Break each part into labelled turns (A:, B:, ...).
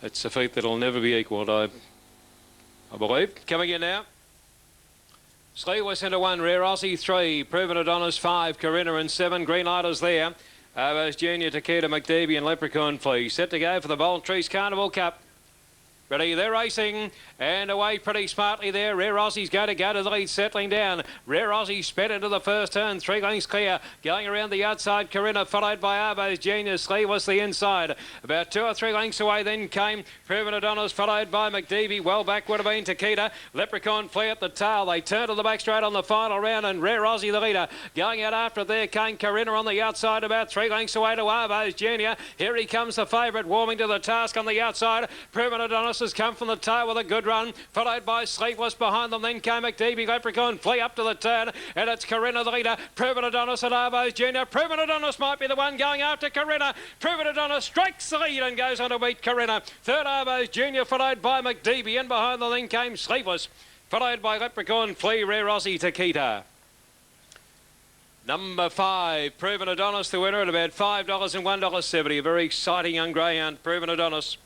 A: It's a feat that'll never be equalled, I believe. Coming in now. Sleeveless into 1, Rare Aussie 3, Proven Adonis 5, Corinna and 7, Green Lighters there. There's Junior, Takeda, McDeeby and Leprechaun Flea. Set to go for the Bold Trees Carnival Cup. Ready, they're racing, and away pretty smartly there. Rare Aussie's going to the lead, settling down. Rare Aussie sped into the first turn, 3 lengths clear. Going around the outside, Corinna, followed by Arbo's Genius. Sleeveless the inside. About 2 or 3 lengths away then came Proven Adonis, followed by McDeeby. Well back would have been Takeda. Leprechaun Flea at the tail. They turn to the back straight on the final round, and Rare Aussie the leader. Going out after there came Corinna on the outside, about 3 lengths away to Arbo's Junior. Here he comes, the favourite, warming to the task on the outside. Proven Adonis has come from the tail with a good run, followed by Sleeveless behind them. Then came McDeeby, Leprechaun Flea up to the turn, and it's Corinna the leader. Proven Adonis and Arbo's Junior. Proven Adonis might be the one going after Corinna. Proven Adonis strikes the lead and goes on to beat Corinna. Third, Arbo's Junior, followed by McDeeby, and behind them then came Sleeveless, followed by Leprechaun Flea, Rare Aussie, Takeda. Number 5, Proven Adonis, the winner at about $5 and $1.70. A very exciting young greyhound, Proven Adonis.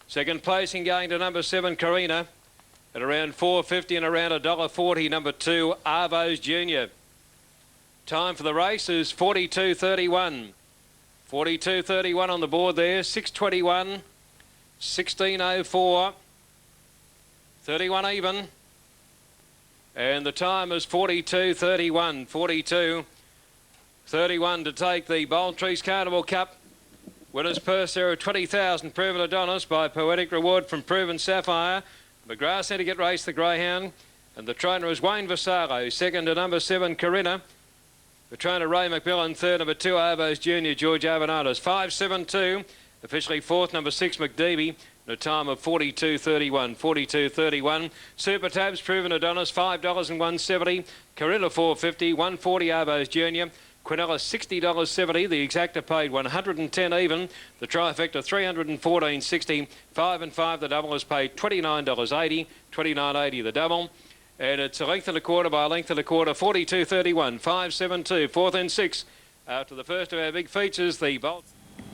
A: Second placing going to number 7, Corinna, at around $4.50 and around $1.40. Number 2, Arvo's Junior. Time for the race is 42.31. 42.31 on the board there. 6.21, 16.04, 31 even. And the time is 42.31. 42.31 to take the Bold Trees Carnival Cup. Winner's purse there of 20,000, Proven Adonis by Poetic Reward from Proven Sapphire. McGrath Centre get race the greyhound. And the trainer is Wayne Vassallo. Second to number 7, Corinna. The trainer Ray McMillan. Third, number 2, Arbo's Junior, George Avanadas. 5.72. Officially fourth, number 6, McDeeby. And a time of 42.31. 42.31. Super Tabs, Proven Adonis, $5 and $1.70. Corinna $4.50. 1.40, Arbo's Junior. Quinella $60.70. The exacta paid $110 even. The trifecta $314.60. 5 and 5. The double is paid $29.80. $29.80 the double. And it's a length and a quarter by a length and a quarter. 42.31. 5.72. Fourth and 6. After the first of our big features, the Bolt.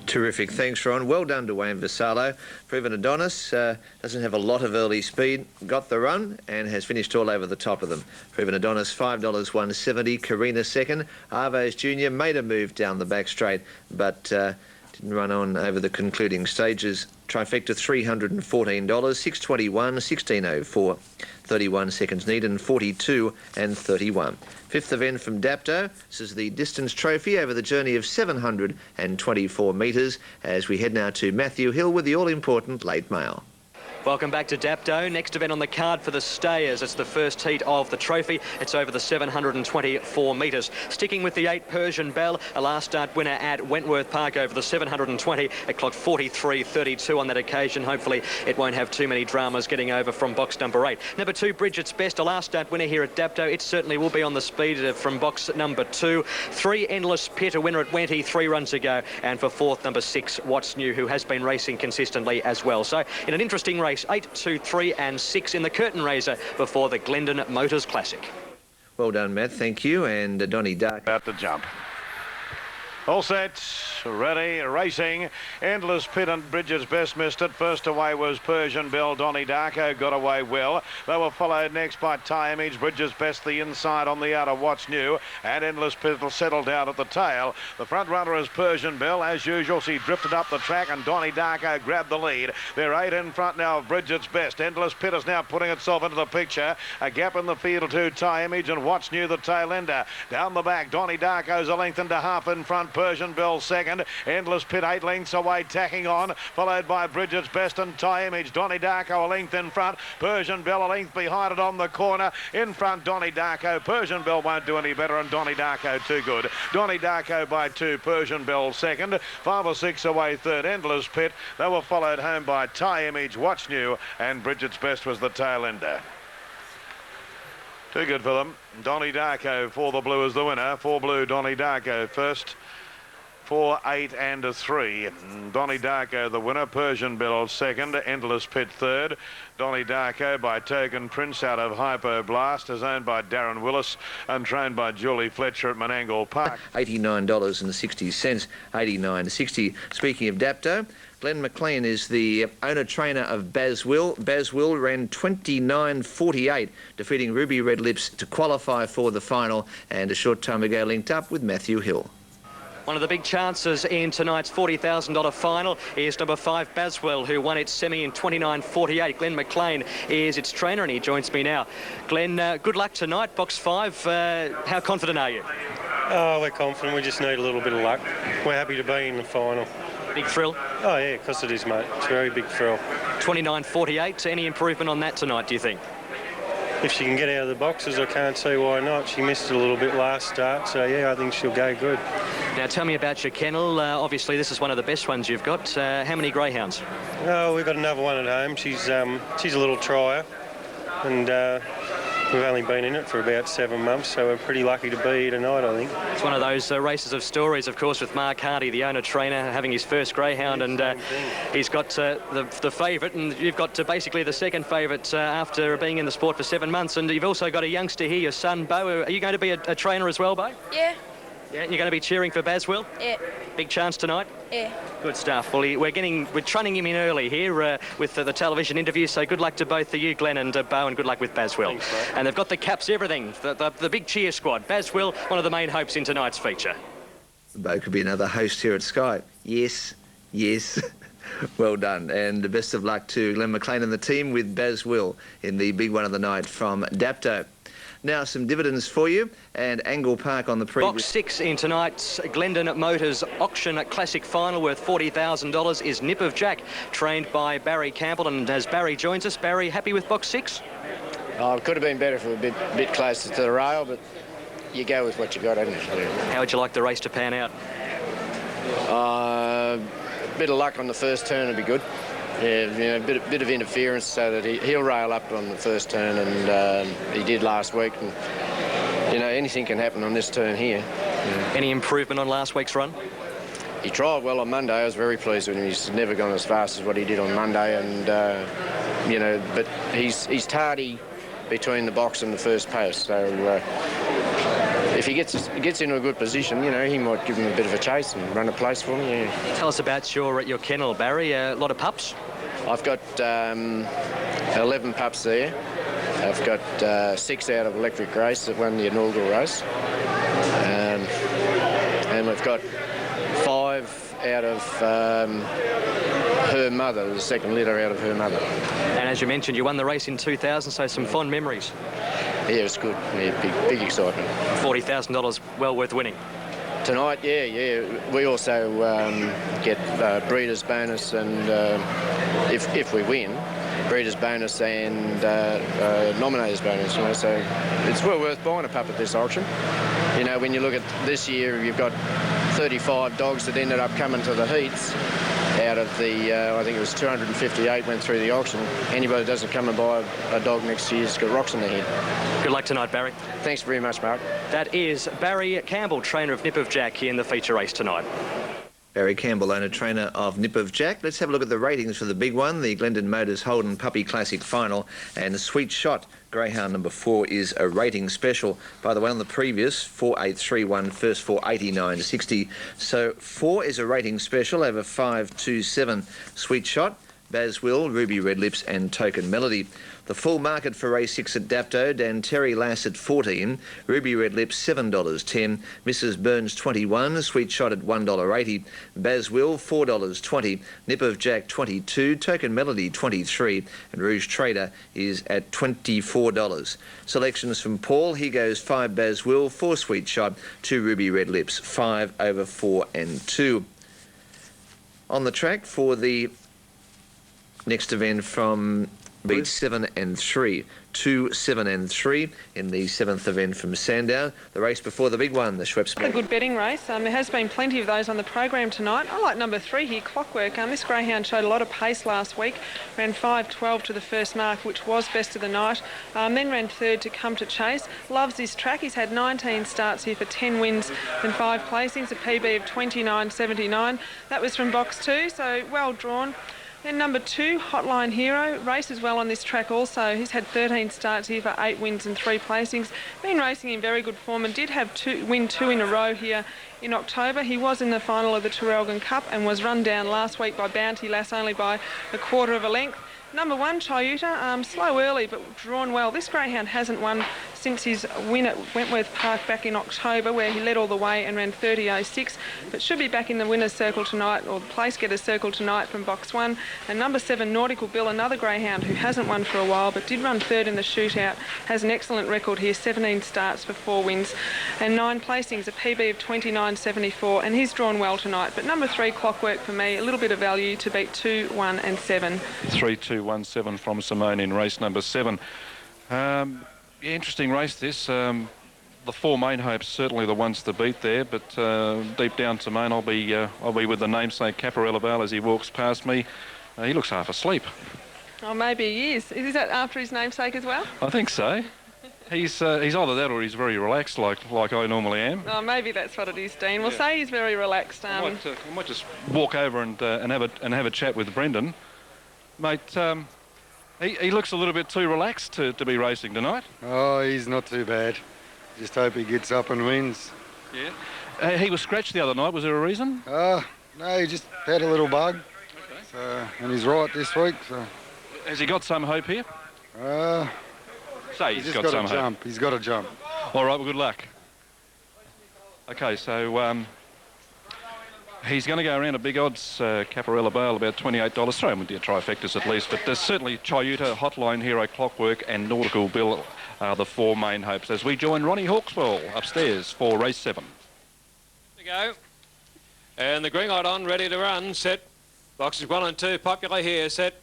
B: Terrific. Thanks, Ron. Well done to Wayne Vassallo. Proven Adonis doesn't have a lot of early speed, got the run and has finished all over the top of them. Proven Adonis, $5, $1.70. Corinna second. Arvo's Junior made a move down the back straight, but didn't run on over the concluding stages. Trifecta $314, 6.21, 16.04, 31 seconds needed, and 42 and 31. Fifth event from Dapto. This is the distance trophy over the journey of 724 metres as we head now to Matthew Hill with the all-important late mail.
C: Welcome back to Dapto. Next event on the card for the stayers. It's the first heat of the trophy. It's over the 724 metres. Sticking with the 8 Persian Belle, a last start winner at Wentworth Park over the 720. It clocked 43.32 on that occasion. Hopefully it won't have too many dramas getting over from box number 8. Number 2, Bridget's Best, a last start winner here at Dapto. It certainly will be on the speed from box number 2. 3, Endless Pit, a winner at Wenty 3 runs ago. And for fourth, number 6, What's New, who has been racing consistently as well. So in an interesting race, 8, 2, 3 and 6 in the curtain raiser before the Glendon Motors Classic.
B: Well done, Matt. Thank you. And Donnie Dark.
D: About to jump. All set, ready, racing. Endless Pit and Bridget's Best missed it. First away was Persian Belle. Donnie Darko got away well. They were followed next by Tie Image. Bridget's Best the inside on the outer. What's New? And Endless Pit will settle down at the tail. The front runner is Persian Belle. As usual, she drifted up the track and Donnie Darko grabbed the lead. They're 8 in front now of Bridget's Best. Endless Pit is now putting itself into the picture. A gap in the field to Tie Image and What's New, the tail ender. Down the back, Donnie Darko's a length and a half in front. Persian Belle second. Endless Pit 8 lengths away, tacking on, followed by Bridget's Best and Tie Image. Donnie Darko a length in front. Persian Belle a length behind it on the corner. In front, Donnie Darko. Persian Belle won't do any better, and Donnie Darko too good. Donnie Darko by 2. Persian Belle second. 5 or 6 away third. Endless Pit. They were followed home by Tie Image, What's New, and Bridget's Best was the tail ender. Too good for them. Donnie Darko for the blue is the winner. For blue, Donnie Darko first. 4, 8 and a 3. Donnie Darko the winner, Persian Bill second, Endless Pit third. Donnie Darko by Token Prince out of Hypo Blast is owned by Darren Willis and trained by Julie Fletcher at Menangle Park.
B: $89.60, $89.60. Speaking of Dapto, Glenn McLean is the owner-trainer of Baz Will. Baz Will ran 29.48, defeating Ruby Red Lips to qualify for the final, and a short time ago linked up with Matthew Hill.
C: One of the big chances in tonight's $40,000 final is number 5, Baswell, who won its semi in 29.48. Glenn McLean is its trainer, and he joins me now. Glenn, good luck tonight, box 5. How confident are you?
E: Oh, we're confident. We just need a little bit of luck. We're happy to be in the final.
C: Big thrill?
E: Oh, yeah, of course it is, mate. It's a very big thrill.
C: 29.48. Any improvement on that tonight, do you think?
E: If she can get out of the boxes, I can't see why not. She missed it a little bit last start, so yeah, I think she'll go good.
C: Now tell me about your kennel. Obviously this is one of the best ones you've got. How many greyhounds?
E: Oh, we've got another one at home. She's a little trier, and we've only been in it for about 7 months, so we're pretty lucky to be here tonight, I think.
C: It's one of those races of stories, of course, with Mark Hardy, the owner-trainer, having his first greyhound, and he's got the favourite, and you've got basically the second favourite after being in the sport for 7 months, and you've also got a youngster here, your son, Bo. Are you going to be a trainer as well, Bo?
F: Yeah.
C: Yeah, you're going to be cheering for Baswell?
F: Yeah.
C: Big chance tonight?
F: Yeah.
C: Good stuff. Well, we're training him in early here with the television interview, so good luck to both of you, Glenn and Bo, and good luck with Baswell.
E: Thanks,
C: and they've got the caps, everything, the big cheer squad. Baswell, one of the main hopes in tonight's feature.
B: Bo could be another host here at Sky. Yes, yes. Well done, and the best of luck to Glenn McLean and the team with Baz Will in the big one of the night from Dapto. Now some dividends for you, and Angle Park on the previous...
C: Box 6 in tonight's Glendon Motors Auction Classic Final worth $40,000 is Nip of Jack, trained by Barry Campbell. And as Barry joins us, Barry, happy with box 6?
G: Oh, it could have been better if we were a bit closer to the rail, but you go with what you got, haven't you?
C: How would you like the race to pan out?
G: A bit of luck on the first turn would be good. Yeah, you know, a bit of interference so that he'll rail up on the first turn, and he did last week. And, you know, anything can happen on this turn here. Yeah.
C: Any improvement on last week's run?
G: He tried well on Monday. I was very pleased with him. He's never gone as fast as what he did on Monday, and you know, but he's tardy between the box and the first post. So if he gets into a good position, you know, he might give him a bit of a chase and run a place for me. Yeah.
C: Tell us about your kennel, Barry. A lot of pups?
G: I've got 11 pups there. I've got 6 out of Electric Race that won the inaugural race. And we've got 5 out of her mother, the second litter out of her mother.
C: And as you mentioned, you won the race in 2000, so some fond memories.
G: Yeah, it was good. Yeah, big excitement.
C: $40,000 well worth winning.
G: Tonight, yeah. We also get breeders bonus, and if we win, breeders bonus and nominators bonus. You know, so it's well worth buying a pup at this auction. You know, when you look at this year, you've got 35 dogs that ended up coming to the heats. Out of the, I think it was 258 went through the auction. Anybody that doesn't come and buy a dog next year's got rocks in their head.
C: Good luck tonight, Barry.
G: Thanks very much, Mark.
C: That is Barry Campbell, trainer of Nip of Jack, in the feature race tonight.
B: Barry Campbell, owner-trainer of Nip of Jack. Let's have a look at the ratings for the big one, the Glendon Motors Holden Puppy Classic Final. And Sweet Shot, greyhound number 4, is a rating special. By the way, on the previous, 4831, first 489.60. So 4 is a rating special over 527. Sweet Shot, Baz Will, Ruby Red Lips and Token Melody. The full market for race 6 at Dapto, Dan Terry Lass at 14, Ruby Red Lips $7.10, Mrs Burns 21, Sweet Shot at $1.80, Baz Will $4.20, Nip of Jack 22, Token Melody 23, and Rouge Trader is at $24. Selections from Paul, he goes 5 Baz Will, 4 Sweet Shot, 2 Ruby Red Lips, 5 over 4 and 2. On the track for the next event from beat 7 and 3. 2, 7 and 3 in the 7th event from Sandown. The race before the big one, the Schweppes.
F: A good betting race. There has been plenty of those on the program tonight. I like number 3 here, Clockwork. This greyhound showed a lot of pace last week. Ran 5.12 to the first mark, which was best of the night. Then ran third to Come to Chase. Loves this track. He's had 19 starts here for 10 wins and 5 placings. A PB of 29.79. That was from box 2, so well drawn. Then number 2, Hotline Hero, races well on this track also. He's had 13 starts here for 8 wins and 3 placings. Been racing in very good form and did have win 2 in a row here in October. He was in the final of the Terrelgan Cup and was run down last week by Bounty Lass only by a quarter of a length. Number 1, Chiuta, slow early but drawn well. This greyhound hasn't won since his win at Wentworth Park back in October, where he led all the way and ran 30.06, but should be back in the winner's circle tonight, or the place getter's circle tonight from box 1. And number 7, Nautical Bill, another greyhound who hasn't won for a while but did run third in the shootout, has an excellent record here, 17 starts for 4 wins and 9 placings, a PB of 29.74, and he's drawn well tonight. But number 3, Clockwork, for me, a little bit of value to beat 2, 1 and 7.
H: 3, 2, 1, 7 from Simone in race number 7. Yeah, interesting race this. The 4 main hopes certainly the ones to beat there, but deep down Simone, I'll be with the namesake Caparella Bale as he walks past me. He looks half asleep.
F: Oh, maybe he is. Is that after his namesake as well?
H: I think so. He's either that or he's very relaxed, like I normally am.
F: Oh, maybe that's what it is, Dean. We'll say he's very relaxed.
H: I might just walk over and have a chat with Brendan, mate. He looks a little bit too relaxed to be racing tonight.
I: Oh, he's not too bad. Just hope he gets up and wins.
H: Yeah. He was scratched the other night. Was there a reason?
I: No, he just had a little bug.
H: Okay.
I: So, and he's right this week. So.
H: Has he got some hope here? Say
I: he's got
H: some
I: to jump. He's got to jump.
H: All right, well, good luck. Okay, so he's going to go around at big odds, Caparella Bale, about $28. Throw him with your trifectas at least, but there's certainly Chiuta, Hotline Hero, Clockwork and Nautical Bill are the 4 main hopes as we join Ronnie Hawkswell upstairs for race 7.
A: To go. And the green light on, ready to run, set. Boxes 1 and 2, popular here, set.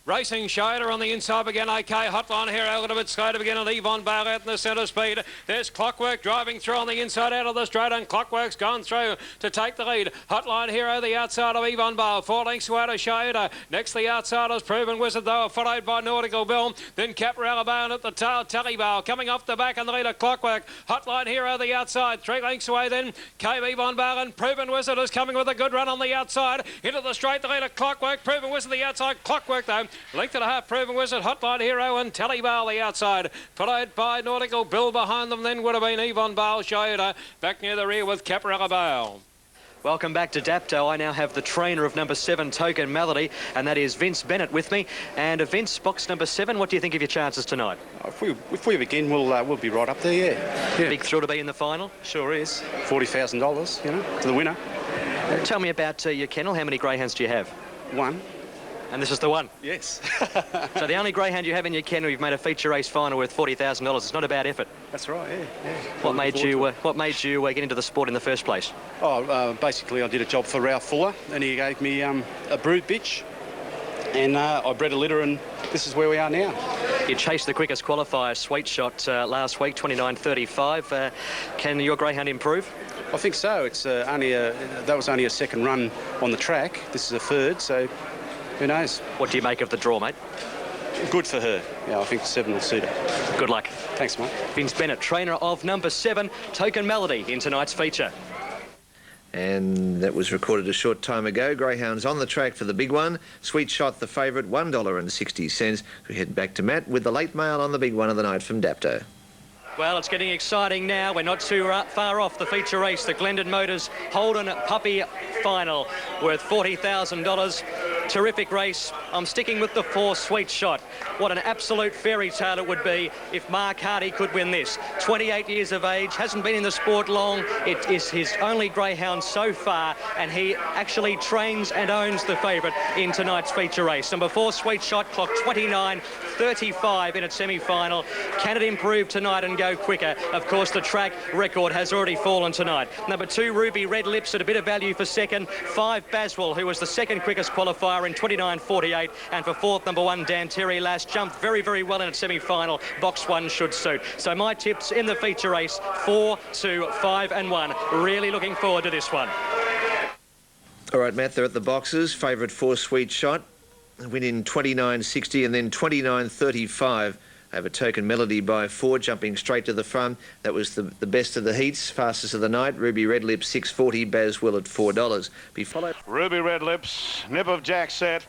A: Racing Shader on the inside again, okay. Hotline Hero a little bit slow to begin, and Yvonne Bale out in the centre speed. There's Clockwork driving through on the inside out of the straight, and Clockwork's gone through to take the lead. Hotline Hero, the outside of Yvonne Bale, 4 lengths away to Shader. Next, the outsiders, Proven Wizard, though, followed by Nautical Bill. Then Caparella Bale at the tail, Tally Bale coming off the back, and the leader, Clockwork. Hotline Hero, the outside, 3 lengths away then. Came Yvonne Bale, and Proven Wizard is coming with a good run on the outside. Into the straight, the leader, Clockwork. Proven Wizard, the outside, Clockwork, though. Length and a half, Proven Wizard, Hotline Hero and Tally Bale the outside, followed by Nautical Bill behind them. Then would have been Yvonne Bale, Shader back near the rear with Caparella Bale.
C: Welcome back to Dapto. I now have the trainer of number 7, Token Melody, and that is Vince Bennett with me. And Vince, box number 7, what do you think of your chances tonight?
J: If we begin, we'll be right up there, yeah.
C: Big thrill to be in the final?
J: Sure is. $40,000, you know, to the winner.
C: Tell me about your kennel. How many greyhounds do you have?
J: 1.
C: And this is the one?
J: Yes.
C: So the only greyhound you have in your kennel, you've made a feature race final worth $40,000. It's not a bad effort.
J: That's right, yeah.
C: What made you get into the sport in the first place?
J: Basically I did a job for Ralph Fuller, and he gave me a brood bitch, and I bred a litter, and this is where we are now.
C: You chased the quickest qualifier, Sweet Shot, last week, 29.35. Can your greyhound improve?
J: I think so. It's that was only a second run on the track. This is a third, so who knows?
C: What do you make of the draw, mate?
J: Good for her. Yeah, I think 7 will suit her.
C: Good luck.
J: Thanks, mate.
C: Vince Bennett, trainer of number 7, Token Melody, in tonight's feature.
B: And that was recorded a short time ago. Greyhounds on the track for the big one. Sweet Shot, the favourite, $1.60. We head back to Matt with the late mail on the big one of the night from Dapto.
C: Well, it's getting exciting now. We're not too far off the feature race, the Glendon Motors Holden Puppy Final, worth $40,000. Terrific race. I'm sticking with the 4, Sweet Shot. What an absolute fairy tale it would be if Mark Hardy could win this. 28 years of age, hasn't been in the sport long. It is his only greyhound so far, and he actually trains and owns the favourite in tonight's feature race. Number 4, Sweet Shot, clocked 29.35 in its semi-final. Can it improve tonight and go quicker? Of course, the track record has already fallen tonight. Number 2, Ruby Red Lips at a bit of value for second. 5, Baswell, who was the second quickest qualifier far in 29.48. And for fourth, number 1, Dan Terry Lass, jumped very, very well in its semi-final. Box 1 should suit. So my tips in the feature race, 4, 2, 5 and 1. Really looking forward to this one.
B: All right, Matt, they're at the boxes. Favourite 4, Sweet Shot. Win in 29.60 and then 29.35 over Token Melody by 4, jumping straight to the front. That was the best of the heats, fastest of the night. Ruby Red Lips 6.40, Baz Will at $4. Be followed.
D: Ruby Red Lips, Nip of Jack set.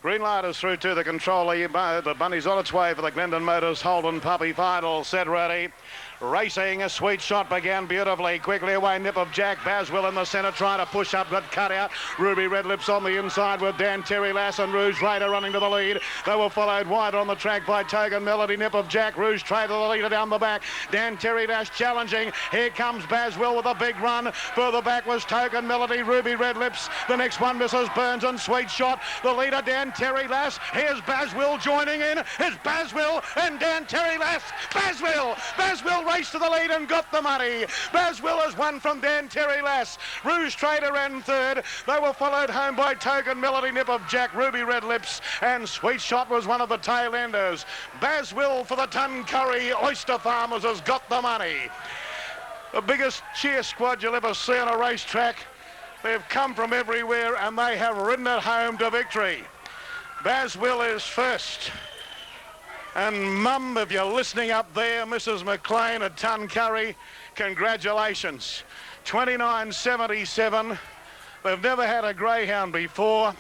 D: Green light is through to the controller. The bunny's on its way for the Glendon Motors Holden Puppy final. Set ready. Racing, a Sweet Shot began beautifully. Quickly away, Nip of Jack. Baz Will in the centre trying to push up, but cut out. Ruby Red Lips on the inside with Dan Terry Lass and Rouge Trader running to the lead. They were followed wide on the track by Token Melody, Nip of Jack, Rouge Trader the leader down the back. Dan Terry Lass challenging. Here comes Baz Will with a big run. Further back was Token Melody, Ruby Red Lips. The next one, Mrs. Burns and Sweet Shot. The leader, Dan Terry Lass. Here's Baz Will joining in. It's Baz Will and Dan Terry Lass. Baz Will raced to the lead and got the money. Baz Will has won from Dan Terry Lass. Rouge Trader ran third. They were followed home by Token Melody, Nip of Jack, Ruby Red Lips, and Sweet Shot was one of the tail enders. Baz Will for the Tuncurry Oyster Farmers has got the money. The biggest cheer squad you'll ever see on a racetrack. They've come from everywhere and they have ridden it home to victory. Baz Will is first. And Mum, if you're listening up there, Mrs. McLean at Tuncurry, congratulations. 29.77. They've never had a greyhound before.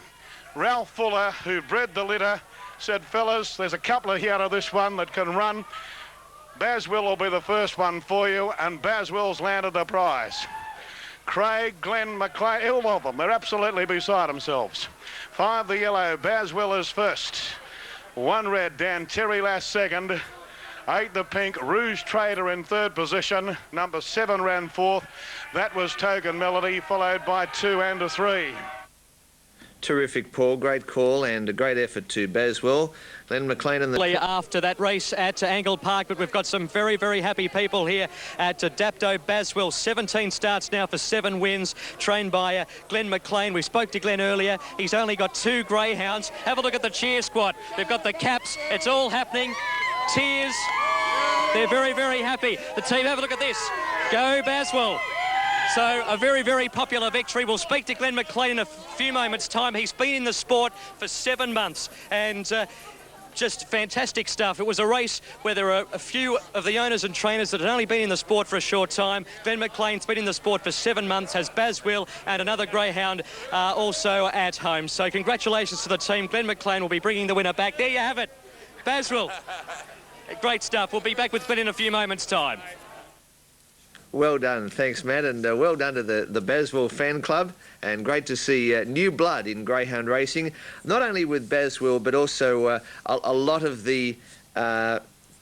D: Ralph Fuller, who bred the litter, said, fellas, there's a couple of here out of this one that can run. Baz Will be the first one for you, and Baz Will's landed the prize. Craig, Glenn, McLean, all of them, they're absolutely beside themselves. 5 the yellow, Baz Will is first. 1 red, Dan Terry Lass second. 8 the pink, Rouge Trader in third position. Number 7 ran fourth. That was Token Melody, followed by 2 and a 3.
B: Terrific, Paul. Great call and a great effort to Baz Will. Glenn McLean in the...
C: After that race at Angle Park, but we've got some very, very happy people here at Dapto. Baz Will, 17 starts now for 7 wins, trained by Glenn McLean. We spoke to Glenn earlier. He's only got 2 greyhounds. Have a look at the cheer squad. They've got the caps. It's all happening. Tears. They're very, very happy. The team, have a look at this. Go Baz Will. So a very, very popular victory. We'll speak to Glenn McLean in a few moments' time. He's been in the sport for 7 months and just fantastic stuff. It was a race where there were a few of the owners and trainers that had only been in the sport for a short time. Glenn McLean's been in the sport for 7 months, has Baz Will and another greyhound also at home. So congratulations to the team. Glenn McLean will be bringing the winner back. There you have it, Baz Will. Great stuff. We'll be back with Glenn in a few moments' time.
B: Well done. Thanks, Matt, and well done to the Baz Will fan club, and great to see new blood in greyhound racing, not only with Baz Will, but also a lot of the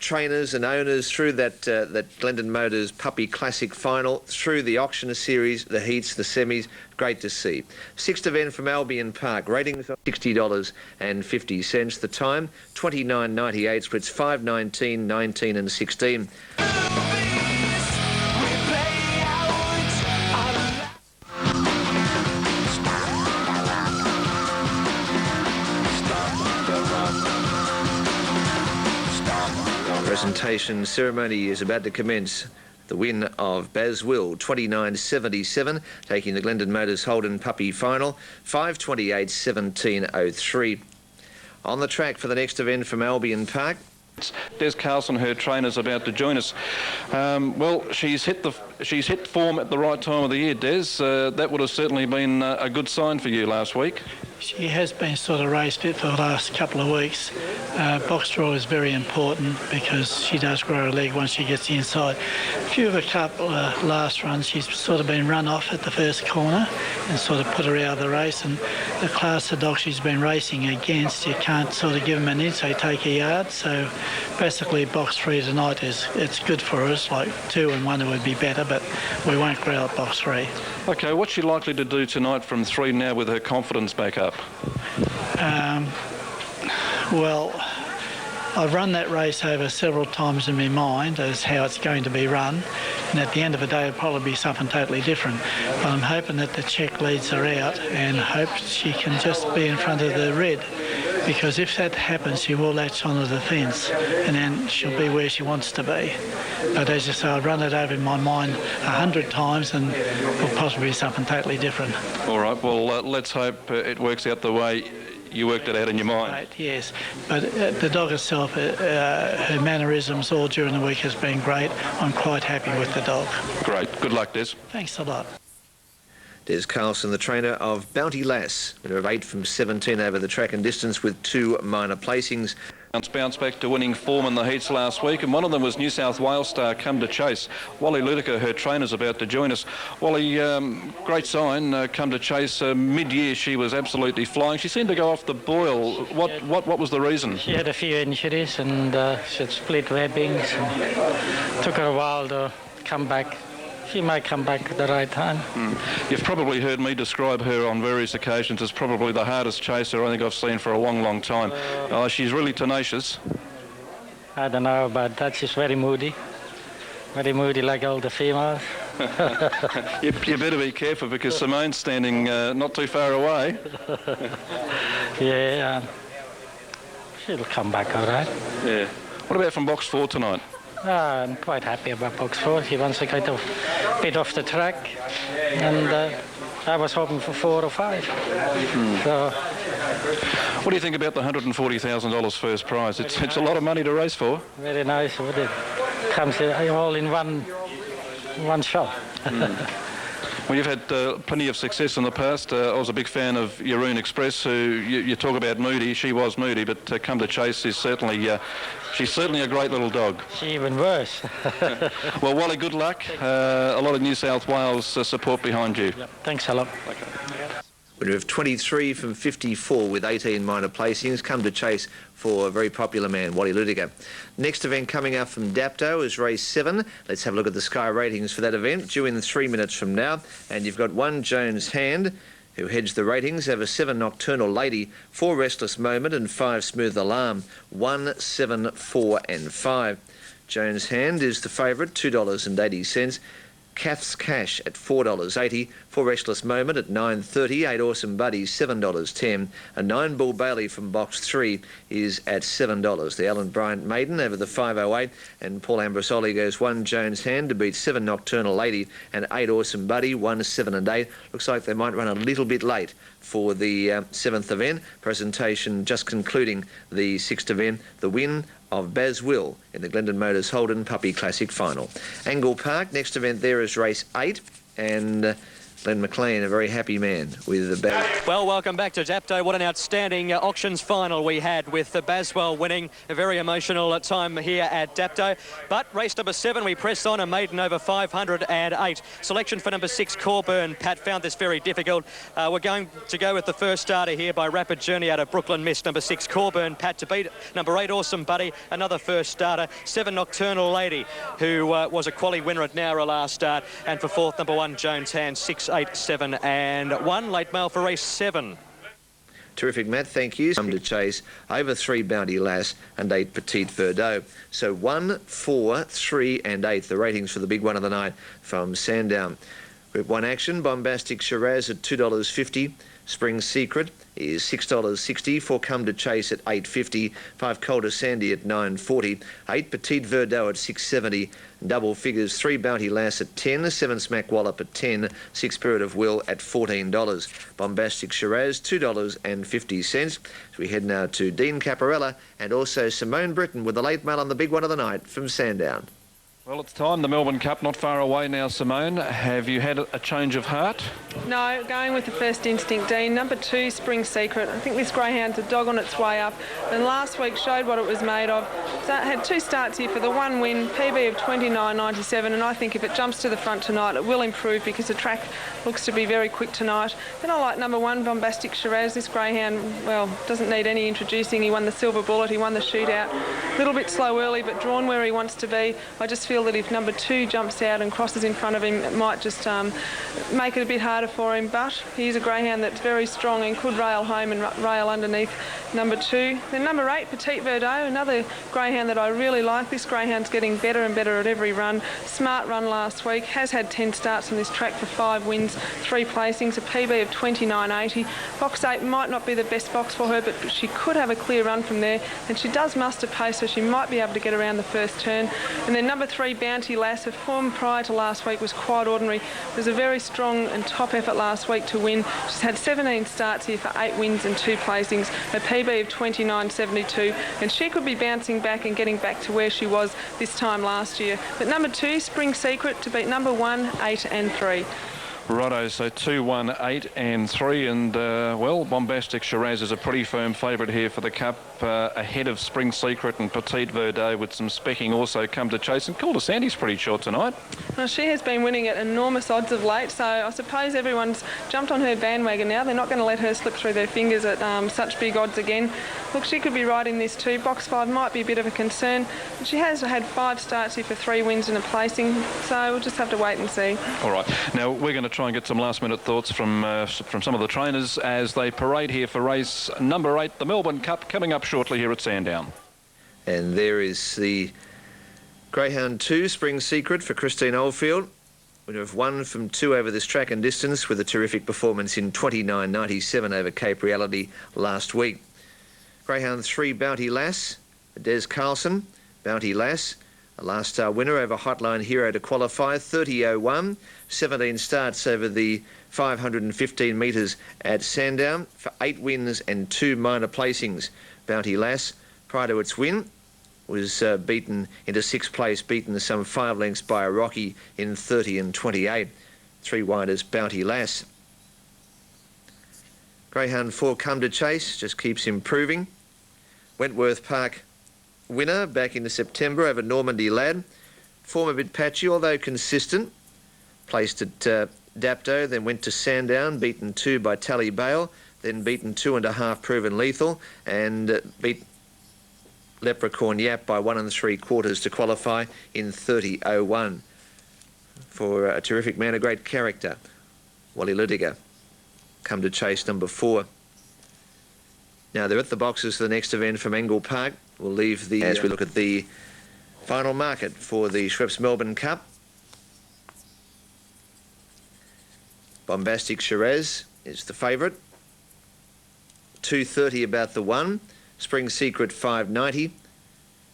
B: trainers and owners through that Glendon Motors Puppy Classic final, through the auction series, the heats, the semis. Great to see. 6th event from Albion Park. Ratings of $60.50. The time, 29.98, splits 5.19, 19 and 16. Presentation ceremony is about to commence. The win of Baz Will, 29.77, taking the Glendon Motors Holden Puppy final, 5.28, 17.03. On the track for the next event from Albion Park.
H: Des Carlson, her trainer's about to join us. Well, she's hit form at the right time of the year, Des. That would have certainly been a good sign for you last week.
K: She has been sort of race fit for the last couple of weeks. Box draw is very important because she does grow her leg once she gets inside. A few of her couple last runs, she's sort of been run off at the first corner and sort of put her out of the race. And the class of dogs she's been racing against, you can't sort of give them an inch, they take a yard. So basically box 3 tonight it's good for us. Like 2 and 1 it would be better, but we won't grow up box 3.
H: Okay, what's she likely to do tonight from 3 now with her confidence back up?
K: Well, I've run that race over several times in my mind as how it's going to be run, and at the end of the day it'll probably be something totally different. But I'm hoping that the check leads her out and hope she can just be in front of the red, because if that happens she will latch onto the fence and then she'll be where she wants to be. But as I say, I'll run it over in my mind 100 times and it'll possibly be something totally different.
H: All right, well, let's hope it works out the way you worked it out in your mind.
K: Right, yes, but the dog itself, her mannerisms all during the week has been great. I'm quite happy with the dog.
H: Great. Good luck, Des.
K: Thanks a lot.
B: Des Carlson, the trainer of Bounty Lass, winner of 8 from 17 over the track and distance with 2 minor placings.
H: Bounced back to winning form in the heats last week, and one of them was New South Wales star Come to Chase. Wally Ludica, her trainer's about to join us. Wally, great sign, Come to Chase. Mid-year she was absolutely flying. She seemed to go off the boil. What was the reason?
L: She had a few injuries and she had split webbings. Took her a while to come back. She might come back at the right time.
H: You've probably heard me describe her on various occasions as probably the hardest chaser I think I've seen for a long, long time. She's really tenacious.
L: I don't know about that. She's very moody like all the females.
H: You better be careful because Simone's standing not too far away.
L: Yeah, she'll come back all right.
H: Yeah. What about from box 4 tonight?
L: I'm quite happy about box 4. She wants to get a bit off the track, and I was hoping for 4 or 5. So,
H: what do you think about the $140,000 first prize? It's a lot of money to race for.
L: Very nice. It comes all in one shot.
H: Well, you've had plenty of success in the past. I was a big fan of Yaroon Express, who you talk about moody. She was moody, but Come to Chase is certainly she's certainly a great little dog.
L: She's even worse.
H: Well, Wally, good luck. A lot of New South Wales support behind you.
L: Yep. Thanks a lot.
H: Okay.
B: Winner of 23 from 54 with 18 minor placings. Come to Chase for a very popular man, Wally Ludica. Next event coming up from Dapto is race 7. Let's have a look at the Sky ratings for that event, due in 3 minutes from now. And you've got 1 Jones Hand, who heads the ratings, over 7 Nocturnal Lady, 4 Restless Moment and 5 Smooth Alarm, 1, 7, 4 and 5. Jones Hand is the favourite, $2.80. Kath's Cash at $4.80, 4 Restless Moment at $9.30, 8 Awesome Buddies $7.10, a 9 Bull Bailey from box 3 is at $7. The Alan Bryant Maiden over the 508, and Paul Ambrosoli goes 1 Jones Hand to beat 7 Nocturnal Lady and 8 Awesome Buddy, 1, 7 and 8. Looks like they might run a little bit late for the 7th event. Presentation just concluding the 6th event. The win of Baz Will in the Glendon Motors Holden Puppy Classic Final. Angle Park, next event there is race 8, and Glenn McLean, a very happy man with the Baz.
C: Well, welcome back to Dapto. What an outstanding auctions final we had with the Baswell winning. A very emotional time here at Dapto. But race number 7, we press on, a maiden over 508. Selection for number 6, Corburn. Pat found this very difficult. We're going to go with the first starter here by Rapid Journey out of Brooklyn Mist. Number 6, Corburn. Pat to beat number 8, Awesome Buddy. Another first starter. 7, Nocturnal Lady, who was a quali winner at Nowra last start. And for 4th, number 1, Jones Hand. 6, 8, 7 and 1. Late mail for race 7.
B: Terrific, Matt, thank you. Come to Chase, over 3 Bounty Lass and 8 Petite Verdot. So 1, 4, 3 and 8, the ratings for the big one of the night from Sandown. Group 1 action, Bombastic Shiraz at $2.50. Spring Secret is $6.60. 4 Come to Chase at $8.50. 5 Colder Sandy at $9.40. 8 Petite Verdot at $6.70. Double figures, 3 Bounty Lass at $10. 7 Smack Wallop at $10. 6 Spirit of Will at $14. Bombastic Shiraz, $2.50. So we head now to Dean Caparella and also Simone Britton with the late mail on the big one of the night from Sandown.
H: Well, it's time. The Melbourne Cup not far away now, Simone. Have you had a change of heart?
F: No, going with the first instinct, Dean. Number 2, Spring Secret. I think this greyhound's a dog on its way up, and last week showed what it was made of. So had 2 starts here for the 1 win, PB of 29.97, and I think if it jumps to the front tonight, it will improve because the track looks to be very quick tonight. Then I like number 1, Bombastic Shiraz. This greyhound, well, doesn't need any introducing. He won the Silver Bullet, he won the shootout. A little bit slow early, but drawn where he wants to be. I just feel feel that if number 2 jumps out and crosses in front of him, it might just make it a bit harder for him. But he's a greyhound that's very strong and could rail home and rail underneath number 2. Then number 8, Petite Verdot, another greyhound that I really like. This greyhound's getting better and better at every run. Smart run last week, has had 10 starts on this track for 5 wins, 3 placings, a PB of 29.80. Box 8 might not be the best box for her, but she could have a clear run from there, and she does muster pace, so she might be able to get around the first turn. And then number 3, Bounty Lass, her form prior to last week was quite ordinary. It was a very strong and top effort last week to win. She's had 17 starts here for 8 wins and 2 placings, a PB of 29.72, and she could be bouncing back and getting back to where she was this time last year. But number 2, Spring Secret, to beat number 1, 8 and 3.
H: Righto, so 2, 1, 8 and 3, and well, Bombastic Shiraz is a pretty firm favourite here for the Cup, ahead of Spring Secret and Petite Verdot, with some specking also come to chase, and Call to Sandy's pretty short tonight.
F: Well, she has been winning at enormous odds of late, so I suppose everyone's jumped on her bandwagon now. They're not going to let her slip through their fingers at such big odds again. Look, she could be riding this too. Box 5 might be a bit of a concern, but she has had 5 starts here for 3 wins and a placing, so we'll just have to wait and see.
H: All right, now we're going to try and get some last-minute thoughts from some of the trainers as they parade here for race number 8, the Melbourne Cup, coming up shortly here at Sandown.
B: And there is the Greyhound 2, Spring Secret, for Christine Oldfield. Winner of 1 from 2 over this track and distance, with a terrific performance in 29.97 over Cape Reality last week. Greyhound 3, Bounty Lass, Des Carlson. Bounty Lass, a last star winner over Hotline Hero to qualify, 30.01, 17 starts over the 515 metres at Sandown for 8 wins and 2 minor placings. Bounty Lass, prior to its win, was beaten into 6th place, beaten some 5 lengths by a Rocky in 30 and 28. 3 widers, Bounty Lass. Greyhound 4, Come to Chase, just keeps improving. Wentworth Park winner back into September over Normandy Lad. Form a bit patchy, although consistent. Placed at Dapto, then went to Sandown, beaten 2 by Tally Bale, then beaten 2.5 Proven Lethal, and beat Leprechaun Yap by 1 3/4 to qualify in 30.01. For a terrific man, a great character, Wally Ludiger. Come to Chase number 4. Now they're at the boxes for the next event from Engle Park. We'll leave the as we look at the final market for the Schweppes Melbourne Cup. Bombastic Shiraz is the favourite. 2.30 about the 1. Spring Secret $5.90.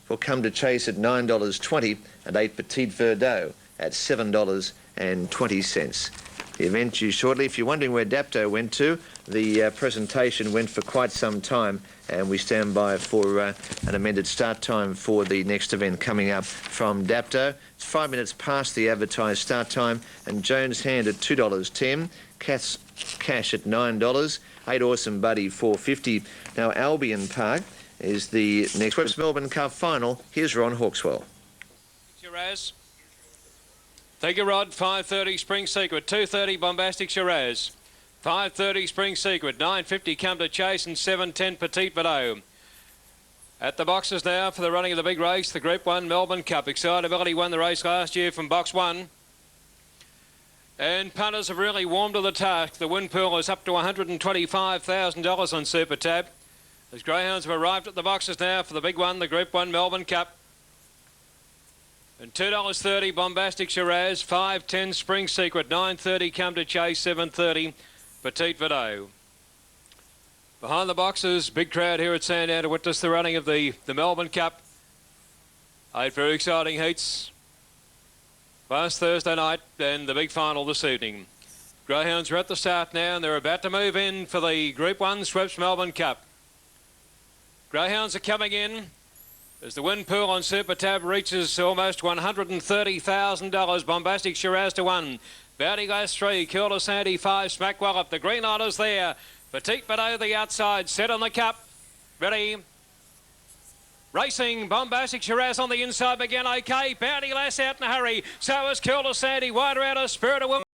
B: For Come to Chase at $9.20, and 8 Petite Verdot at $7.20. The event due shortly. If you're wondering where Dapto went to, the presentation went for quite some time, and we stand by for an amended start time for the next event coming up from Dapto. It's 5 minutes past the advertised start time, and Jones Hand at $2.10, Cash at $9, 8 Awesome Buddy $4.50. Now Albion Park is the next Schweppes Melbourne Cup final. Here's Ron Hawkswell.
A: Shiraz. Thank you, Rod. 5.30 Spring Secret, 2.30 Bombastic Shiraz, 5.30 Spring Secret, 9.50 Come to Chase, and 7.10 Petite Verdot. At the boxes now for the running of the big race, the Group 1 Melbourne Cup. Excitability won the race last year from box 1. And punters have really warmed to the task. The win pool is up to $125,000 on Super Tab. As greyhounds have arrived at the boxes now for the big one, the Group 1 Melbourne Cup. And $2.30 Bombastic Shiraz, 5.10 Spring Secret, 9.30 Come to Chase, 7.30 Petite Verdot. Behind the boxes, big crowd here at Sandown to witness the running of the Melbourne Cup. 8 very exciting heats. Last Thursday night and the big final this evening. Greyhounds are at the start now, and they're about to move in for the Group 1 Schweppes Melbourne Cup. Greyhounds are coming in as the win pool on Super Tab reaches almost $130,000. Bombastic Shiraz to 1. Bounty Lass 3. Call to Sandy 5. Smack Wallop. The green light is there. Petite Verdot the outside. Set on the cup. Ready. Racing. Bombastic Shiraz on the inside. Began okay. Bounty Lass out in a hurry. So is Call to Sandy. Wider out of Spirit of Woman.